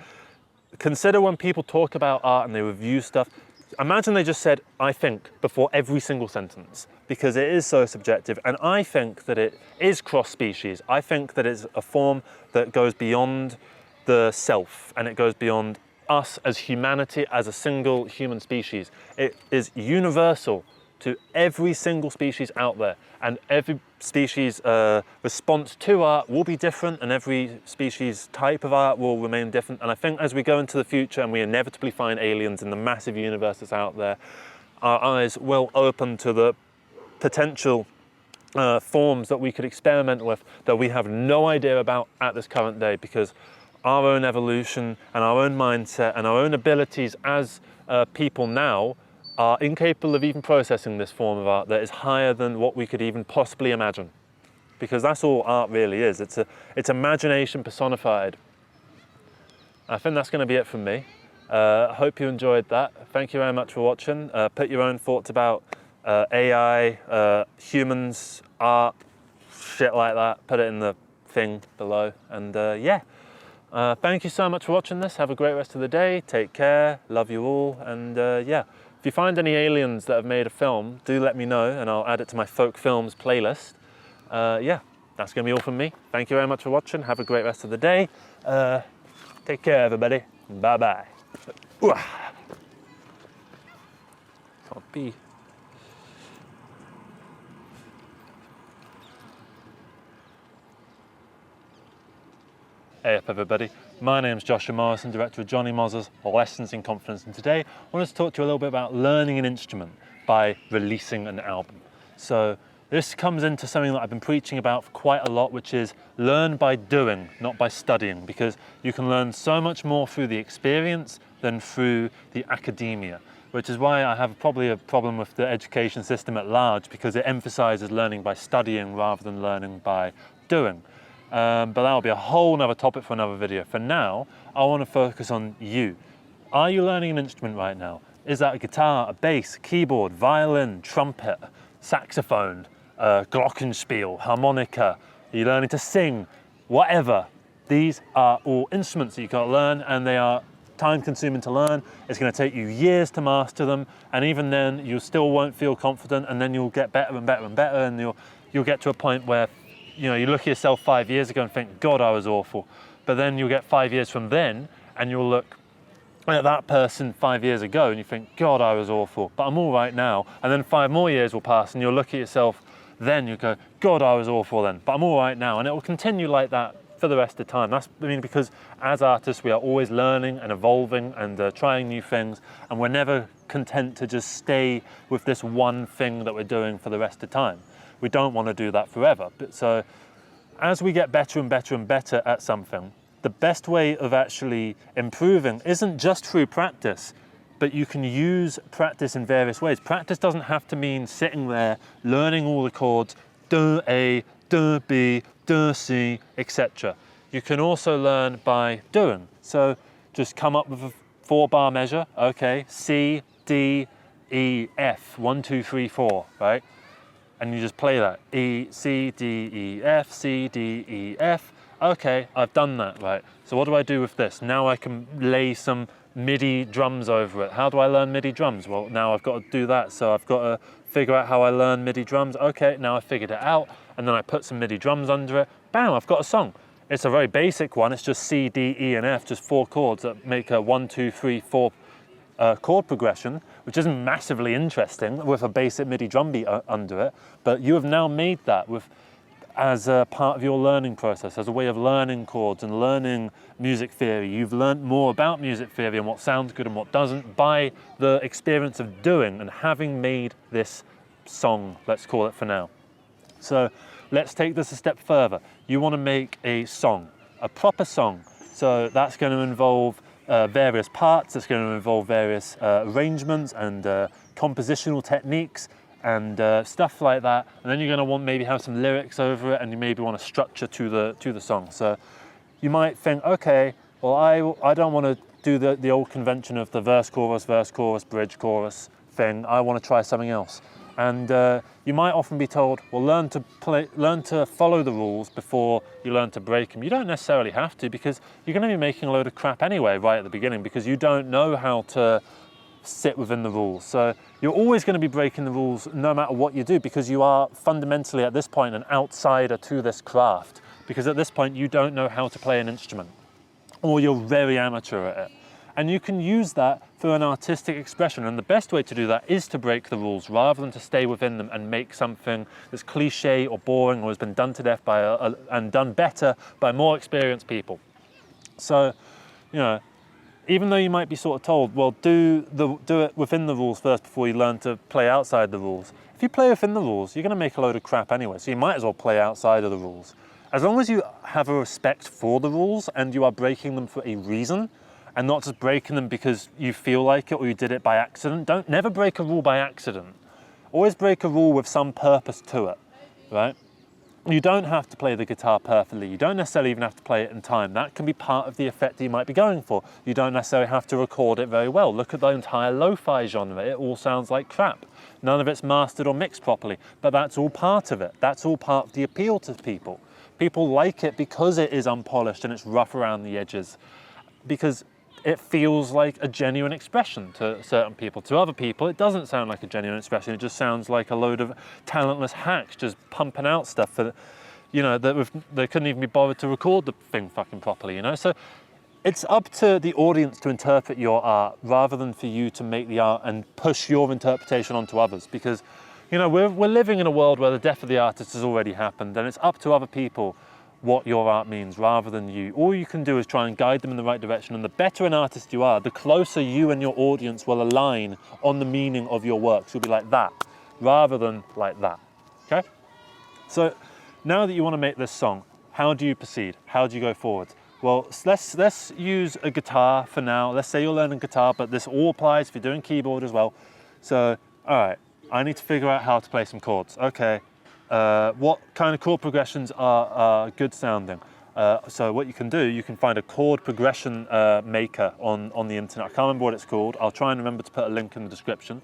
Consider when people talk about art and they review stuff, imagine they just said, I think, before every single sentence, because it is so subjective. And I think that it is cross-species. I think that it's a form that goes beyond the self, and it goes beyond us as humanity, as a single human species. It is universal to every single species out there, and every species response to art will be different, and every species type of art will remain different. And I think as we go into the future and we inevitably find aliens in the massive universe that's out there, our eyes will open to the potential forms that we could experiment with that we have no idea about at this current day, because our own evolution and our own mindset and our own abilities as people now are incapable of even processing this form of art that is higher than what we could even possibly imagine. Because that's all art really is. It's imagination personified. I think that's going to be it from me. I hope you enjoyed that. Thank you very much for watching. Put your own thoughts about AI, humans, art, shit like that. Put it in the thing below. And thank you so much for watching this. Have a great rest of the day. Take care. Love you all. And if you find any aliens that have made a film, do let me know and I'll add it to my folk films playlist. That's going to be all from me. Thank you very much for watching. Have a great rest of the day. Take care, everybody. Bye-bye. Can't be. Hey up everybody, my name's Joshua Morrison, director of Jonny Mozza's Lessons in Confidence, and today I want to talk to you a little bit about learning an instrument by releasing an album. So this comes into something that I've been preaching about for quite a lot, which is learn by doing, not by studying, because you can learn so much more through the experience than through the academia, which is why I have probably a problem with the education system at large, because it emphasizes learning by studying rather than learning by doing. But that'll be a whole nother topic for another video. For now, I want to focus on you. Are you learning an instrument right now? Is that a guitar, a bass, keyboard, violin, trumpet, saxophone, glockenspiel, harmonica, You're learning to sing, whatever. These are all instruments that you got to learn, and they are time consuming to learn. It's going to take you years to master them, and even then you still won't feel confident, and then you'll get better and better and better, and you'll get to a point where you look at yourself 5 years ago and think, God, I was awful. But then you'll get 5 years from then and you'll look at that person 5 years ago and you think, God, I was awful, but I'm all right now. And then 5 more years will pass and you'll look at yourself then, you go, God, I was awful then, but I'm all right now. And it will continue like that for the rest of the time. Because as artists, we are always learning and evolving and trying new things, and we're never content to just stay with this one thing that we're doing for the rest of the time. We don't want to do that forever. So as we get better and better and better at something, the best way of actually improving isn't just through practice, but you can use practice in various ways. Practice doesn't have to mean sitting there learning all the chords, do A, do B, do C, etc. You can also learn by doing. So just come up with a 4-bar measure, okay, C, D, E, F, 1, 2, 3, 4, right? And you just play that, E, C, D, E, F, C, D, E, F. Okay, I've done that, right? So what do I do with this? Now I can lay some MIDI drums over it. How do I learn MIDI drums? Well, now I've got to do that. So I've got to figure out how I learn MIDI drums. Okay, now I figured it out. And then I put some MIDI drums under it. Bam, I've got a song. It's a very basic one. It's just C, D, E, and F, just 4 chords that make a 1, 2, 3, 4 chord progression, which isn't massively interesting with a basic MIDI drum beat under it. But you have now made that as a part of your learning process, as a way of learning chords and learning music theory. You've learned more about music theory and what sounds good and what doesn't by the experience of doing and having made this song, let's call it for now. So let's take this a step further. You want to make a song, a proper song. So that's going to involve various parts, it's going to involve various arrangements and compositional techniques and stuff like that, and then you're going to want maybe have some lyrics over it, and you maybe want a structure to the song. So you might think, okay, well I don't want to do the old convention of the verse chorus, bridge chorus thing. I want to try something else. And you might often be told, well, learn to follow the rules before you learn to break them. You don't necessarily have to, because you're going to be making a load of crap anyway right at the beginning, because you don't know how to sit within the rules. So you're always going to be breaking the rules no matter what you do, because you are fundamentally at this point an outsider to this craft, because at this point you don't know how to play an instrument, or you're very amateur at it. And you can use that for an artistic expression, and the best way to do that is to break the rules rather than to stay within them and make something that's cliche or boring or has been done to death and done better by more experienced people. So, even though you might be sort of told, well, do it within the rules first before you learn to play outside the rules. If you play within the rules, you're going to make a load of crap anyway, so you might as well play outside of the rules. As long as you have a respect for the rules and you are breaking them for a reason, and not just breaking them because you feel like it or you did it by accident. Never break a rule by accident. Always break a rule with some purpose to it, right? You don't have to play the guitar perfectly. You don't necessarily even have to play it in time. That can be part of the effect that you might be going for. You don't necessarily have to record it very well. Look at the entire lo-fi genre. It all sounds like crap. None of it's mastered or mixed properly, but that's all part of it. That's all part of the appeal to people. People like it because it is unpolished and it's rough around the edges, because it feels like a genuine expression to certain people. To other people, it doesn't sound like a genuine expression. It just sounds like a load of talentless hacks just pumping out stuff that, they couldn't even be bothered to record the thing fucking properly, So it's up to the audience to interpret your art rather than for you to make the art and push your interpretation onto others, because, we're living in a world where the death of the artist has already happened, and it's up to other people what your art means rather than you. All you can do is try and guide them in the right direction, and the better an artist you are, the closer you and your audience will align on the meaning of your works. You'll be like that rather than like that. Okay? So now that you want to make this song, how do you proceed? How do you go forward? Well, let's use a guitar for now. Let's say you're learning guitar, but this all applies if you're doing keyboard as well. So, all right, I need to figure out how to play some chords. Okay. What kind of chord progressions are good sounding? So what you can do, you can find a chord progression maker on the internet. I can't remember what it's called. I'll try and remember to put a link in the description.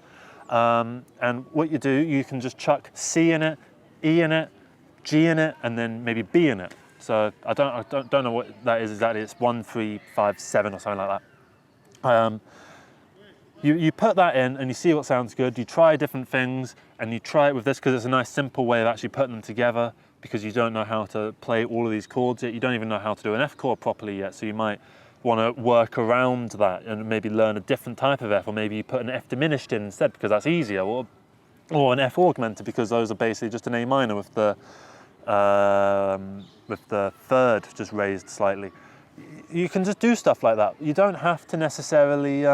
And what you do, you can just chuck C in it, E in it, G in it and then maybe B in it. So I don't know what that is exactly. It's 1, 3, 5, 7 or something like that. You put that in and you see what sounds good. You try different things and you try it with this because it's a nice simple way of actually putting them together, because you don't know how to play all of these chords yet. You don't even know how to do an F chord properly yet. So you might want to work around that and maybe learn a different type of F, or maybe you put an F diminished in instead because that's easier, or an F augmented because those are basically just an A minor with the third just raised slightly. You can just do stuff like that. You don't have to necessarily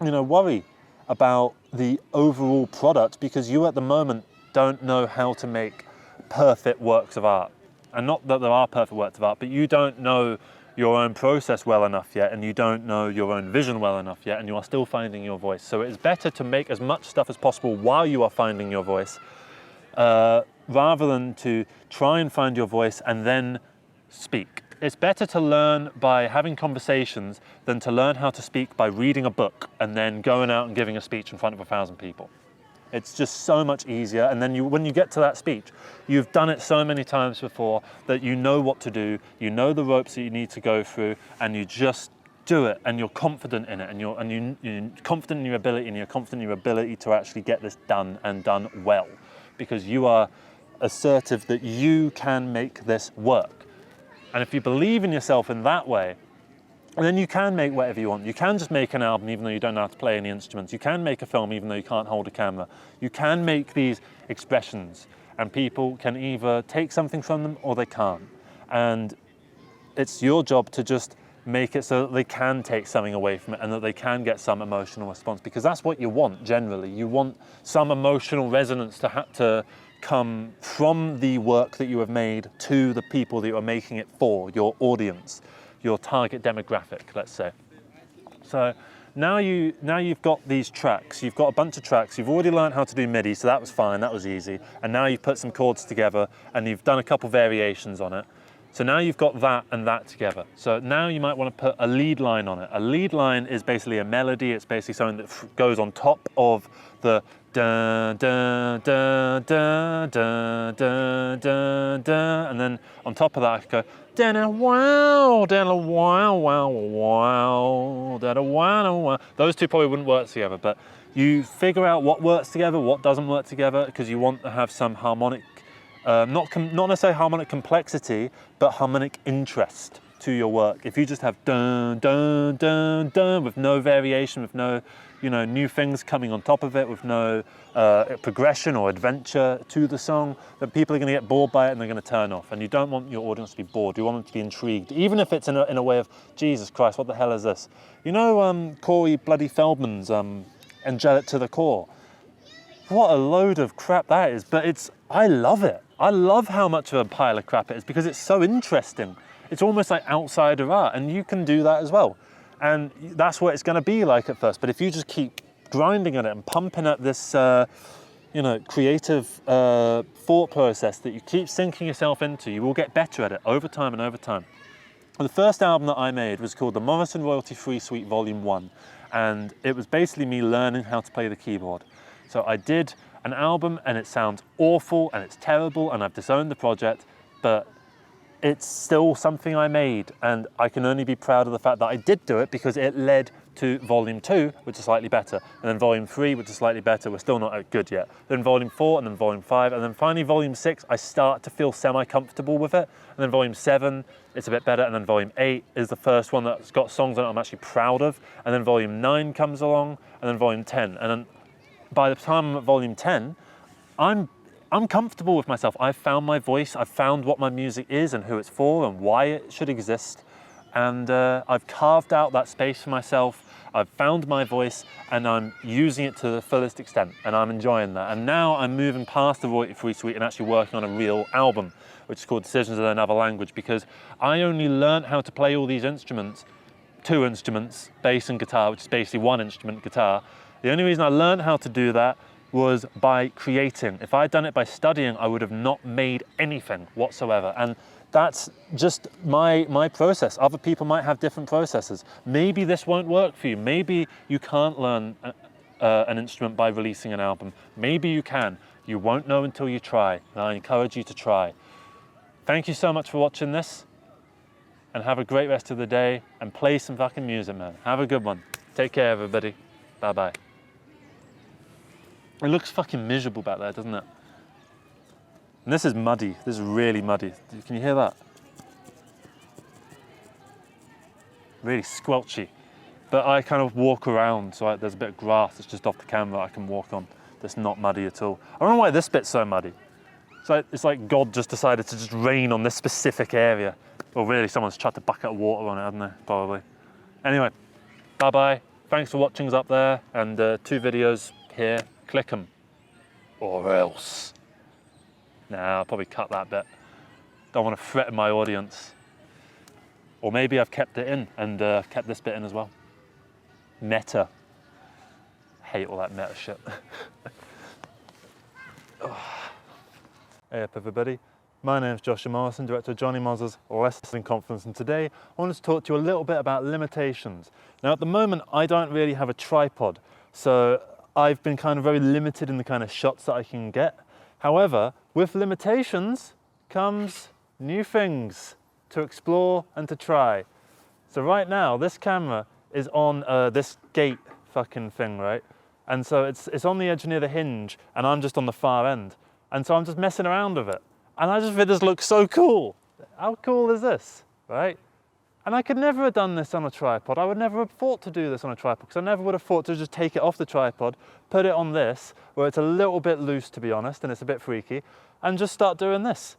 worry about the overall product, because you at the moment don't know how to make perfect works of art. And not that there are perfect works of art, but you don't know your own process well enough yet, and you don't know your own vision well enough yet, and you are still finding your voice. So it's better to make as much stuff as possible while you are finding your voice, rather than to try and find your voice and then speak. It's better to learn by having conversations than to learn how to speak by reading a book and then going out and giving a speech in front of 1,000 people. It's just so much easier, and then when you get to that speech, you've done it so many times before that you know what to do, you know the ropes that you need to go through, and you just do it, and you're confident in it, and you're confident in your ability, and you're confident in your ability to actually get this done, and done well, because you are assertive that you can make this work. And if you believe in yourself in that way, then you can make whatever you want. You can just make an album even though you don't know how to play any instruments. You can make a film even though you can't hold a camera. You can make these expressions, and people can either take something from them or they can't. And it's your job to just make it so that they can take something away from it and that they can get some emotional response, because that's what you want generally. You want some emotional resonance to come from the work that you have made to the people that you are making it for, your audience, your target demographic, let's say. So now you've got these tracks, you've got a bunch of tracks, you've already learned how to do MIDI, so that was fine, that was easy. And now you've put some chords together and you've done a couple variations on it. So now you've got that and that together. So now you might want to put a lead line on it. A lead line is basically a melody. It's basically something that goes on top of the da da da da da da da da, and then on top of that I could go da da wow da da wow wow wow da da wow wow. Those two probably wouldn't work together, but you figure out what works together, what doesn't work together, because you want to have some harmonic, not necessarily harmonic complexity, but harmonic interest to your work. If you just have dun dun dun dun with no variation, with no new things coming on top of it, with no progression or adventure to the song, then people are going to get bored by it and they're going to turn off. And you don't want your audience to be bored. You want them to be intrigued, even if it's in a way of, Jesus Christ, what the hell is this? You know Corey Bloody Feldman's Angelic to the Core? What a load of crap that is, but I love it. I love how much of a pile of crap it is, because it's so interesting. It's almost like outsider art, and you can do that as well. And that's what it's going to be like at first. But if you just keep grinding at it and pumping at this, creative thought process that you keep sinking yourself into, you will get better at it over time and over time. And the first album that I made was called the Morrison Royalty Free Suite Volume 1. And it was basically me learning how to play the keyboard. So I did an album and it sounds awful and it's terrible and I've disowned the project, but it's still something I made, and I can only be proud of the fact that I did do it, because it led to Volume 2, which is slightly better, and then Volume 3, which is slightly better. We're still not good yet. Then Volume 4, and then Volume 5, and then finally Volume 6, I start to feel semi-comfortable with it, and then Volume 7, it's a bit better, and then Volume 8 is the first one that's got songs on it I'm actually proud of, and then Volume 9 comes along, and then Volume 10, and then by the time I'm at Volume 10, I'm comfortable with myself. I've found my voice, I've found what my music is and who it's for and why it should exist. And I've carved out that space for myself. I've found my voice and I'm using it to the fullest extent, and I'm enjoying that. And now I'm moving past the royalty free suite and actually working on a real album, which is called Decisions in Another Language, because I only learned how to play all these instruments, 2 instruments, bass and guitar, which is basically 1 instrument, guitar. The only reason I learned how to do that was by creating. If I'd done it by studying, I would have not made anything whatsoever. And that's just my process. Other people might have different processes. Maybe this won't work for you. Maybe you can't learn an instrument by releasing an album. Maybe you can. You won't know until you try, and I encourage you to try. Thank you so much for watching this, and have a great rest of the day, and play some fucking music, man. Have a good one. Take care, everybody. Bye-bye. It looks fucking miserable back there, doesn't it? And this is muddy. This is really muddy. Can you hear that? Really squelchy. But I kind of walk around, so there's a bit of grass that's just off the camera I can walk on that's not muddy at all. I don't know why this bit's so muddy. It's like God just decided to just rain on this specific area. Or really, someone's chucked a bucket of water on it, hasn't they? Probably. Anyway, bye-bye. Thanks for watching us up there, and 2 videos here. Click them. Or else. Nah, I'll probably cut that bit. Don't want to threaten my audience. Or maybe I've kept it in and kept this bit in as well. Meta. Hate all that meta shit. Hey up everybody. My name's Joshua Morrison, director of Jonny Mozza's Lesson Conference, and today I wanted to talk to you a little bit about limitations. Now at the moment I don't really have a tripod, so I've been kind of very limited in the kind of shots that I can get. However, with limitations comes new things to explore and to try. So right now this camera is on this gate fucking thing, right? And so it's on the edge near the hinge and I'm just on the far end. And so I'm just messing around with it. And I just think this looks so cool. How cool is this, right? And I could never have done this on a tripod. I would never have thought to do this on a tripod because I never would have thought to just take it off the tripod, put it on this, where it's a little bit loose to be honest, and it's a bit freaky, and just start doing this.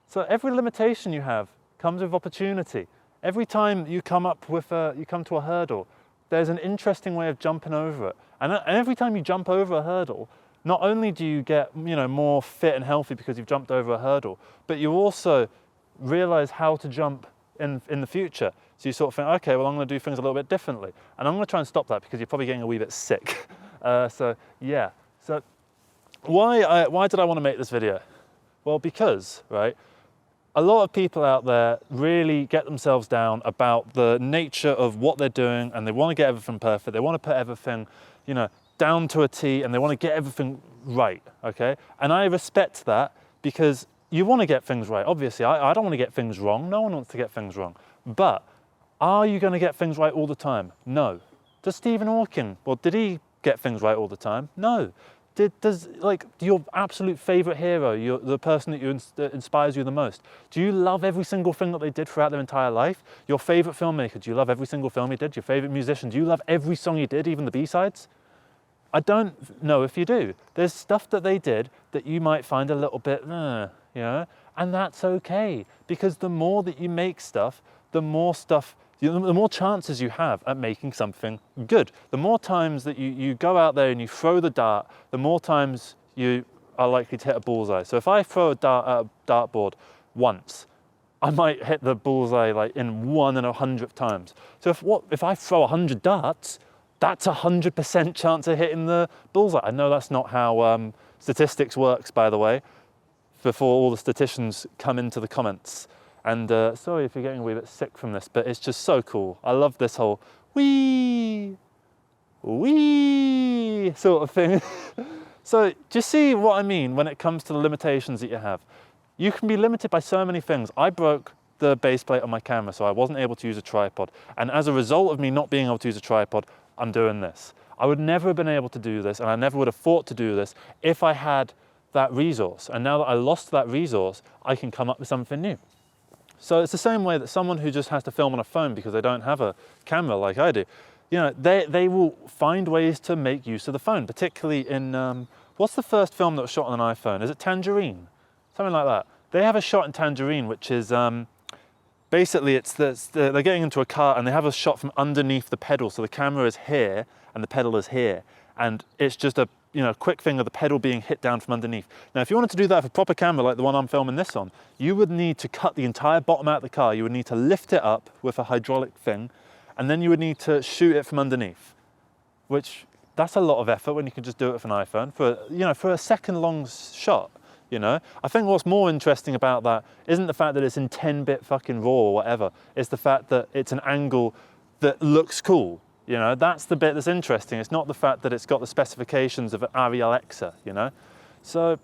So every limitation you have comes with opportunity. Every time you come up with you come to a hurdle, there's an interesting way of jumping over it. And every time you jump over a hurdle, not only do you get, more fit and healthy because you've jumped over a hurdle, but you also realize how to jump in the future. So you sort of think, okay, well, I'm going to do things a little bit differently. And I'm going to try and stop that because you're probably getting a wee bit sick. So yeah. So why did I want to make this video? Well, because, right, a lot of people out there really get themselves down about the nature of what they're doing, and they want to get everything perfect. They want to put everything, down to a T, and they want to get everything right, okay? And I respect that because you want to get things right. Obviously, I don't want to get things wrong. No one wants to get things wrong. But are you going to get things right all the time? No. Does Stephen Hawking, did he get things right all the time? No. Does your absolute favorite hero, the person that inspires you the most, do you love every single thing that they did throughout their entire life? Your favorite filmmaker, do you love every single film he did? Your favorite musician, do you love every song he did, even the B-sides? I don't know if you do. There's stuff that they did that you might find a little bit, and that's okay. Because the more that you make stuff, the more chances you have at making something good. The more times that you go out there and you throw the dart, the more times you are likely to hit a bullseye. So if I throw a dart at a dartboard once, I might hit the bullseye in 1 in 100 times. So if I throw 100 darts, that's 100% chance of hitting the bullseye. I know that's not how statistics works, by the way, before all the statisticians come into the comments. And sorry if you're getting a wee bit sick from this, but it's just so cool. I love this whole wee sort of thing. So do you see what I mean when it comes to the limitations that you have? You can be limited by so many things. I broke the base plate on my camera, so I wasn't able to use a tripod. And as a result of me not being able to use a tripod, I'm doing this. I would never have been able to do this, and I never would have thought to do this if I had that resource. And now that I lost that resource, I can come up with something new. So it's the same way that someone who just has to film on a phone because they don't have a camera like I do, they will find ways to make use of the phone, particularly in, what's the first film that was shot on an iPhone? Is it Tangerine? Something like that. They have a shot in Tangerine, which is, basically they're getting into a car and they have a shot from underneath the pedal. So the camera is here and the pedal is here. And it's just a quick thing of the pedal being hit down from underneath. Now, if you wanted to do that with a proper camera like the one I'm filming this on, you would need to cut the entire bottom out of the car. You would need to lift it up with a hydraulic thing, and then you would need to shoot it from underneath, which that's a lot of effort when you can just do it with an iPhone for a second long shot. I think what's more interesting about that isn't the fact that it's in 10-bit fucking RAW or whatever. It's the fact that it's an angle that looks cool. That's the bit that's interesting. It's not the fact that it's got the specifications of an Arri Alexa, So,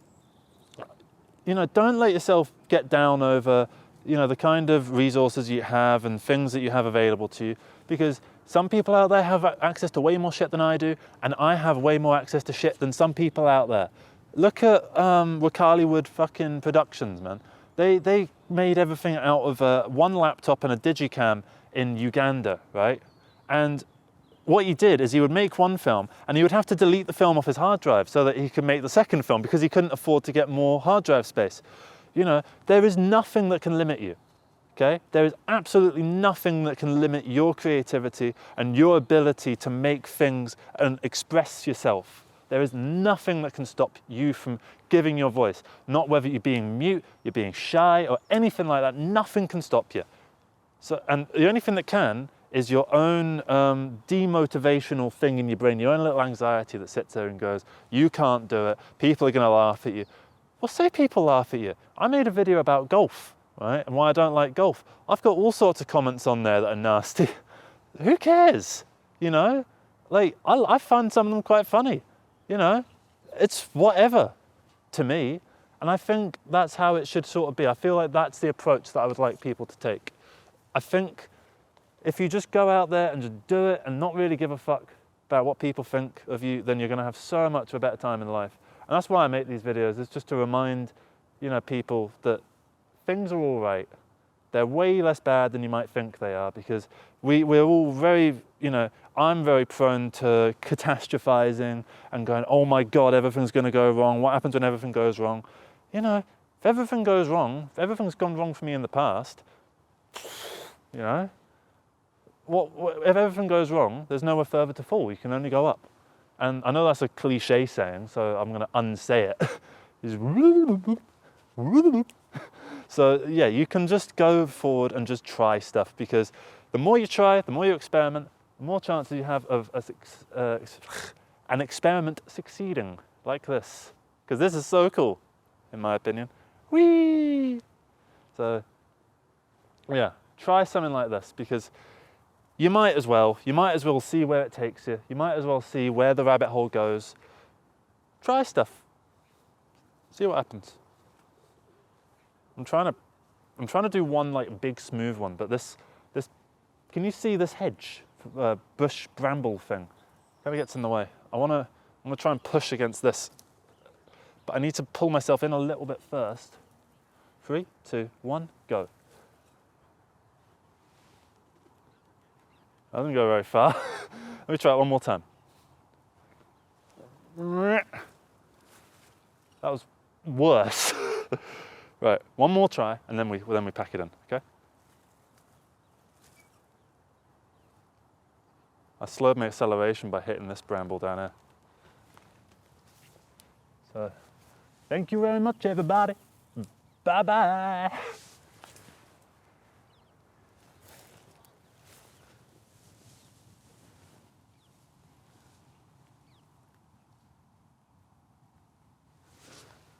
don't let yourself get down over, the kind of resources you have and things that you have available to you, because some people out there have access to way more shit than I do, and I have way more access to shit than some people out there. Look at Wakaliwood fucking Productions, man. They made everything out of one laptop and a digicam in Uganda, right? And what he did is he would make one film and he would have to delete the film off his hard drive so that he could make the second film, because he couldn't afford to get more hard drive space. There is nothing that can limit you, okay? There is absolutely nothing that can limit your creativity and your ability to make things and express yourself. There is nothing that can stop you from giving your voice. Not whether you're being mute, you're being shy, or anything like that. Nothing can stop you. And the only thing that can is your own demotivational thing in your brain, your own little anxiety that sits there and goes, you can't do it, people are going to laugh at you. Well, say people laugh at you. I made a video about golf, right, and why I don't like golf. I've got all sorts of comments on there that are nasty. Who cares? I find some of them quite funny. It's whatever to me. And I think that's how it should sort of be. I feel like that's the approach that I would like people to take. I think if you just go out there and just do it and not really give a fuck about what people think of you, then you're going to have so much of a better time in life. And that's why I make these videos, is just to remind, people that things are all right. They're way less bad than you might think they are, because we're all very, I'm very prone to catastrophizing and going, oh my God, everything's going to go wrong. What happens when everything goes wrong? If everything goes wrong, if everything's gone wrong for me in the past, if everything goes wrong, there's nowhere further to fall. You can only go up. And I know that's a cliche saying, so I'm going to unsay it. So yeah, you can just go forward and just try stuff, because the more you try, the more you experiment, the more chances you have of an experiment succeeding, like this. Because this is so cool, in my opinion. Whee! So yeah, try something like this, because you might as well see where it takes you. You might as well see where the rabbit hole goes. Try stuff. See what happens. I'm trying to do one like big smooth one, but this can you see this hedge, bush bramble thing? Kind of gets in the way. I'm gonna try and push against this, but I need to pull myself in a little bit first. 3, 2, 1, go. I didn't go very far. Let me try it one more time. That was worse. Right, one more try, and then we pack it in, okay? I slowed my acceleration by hitting this bramble down here. So, thank you very much, everybody. Bye-bye.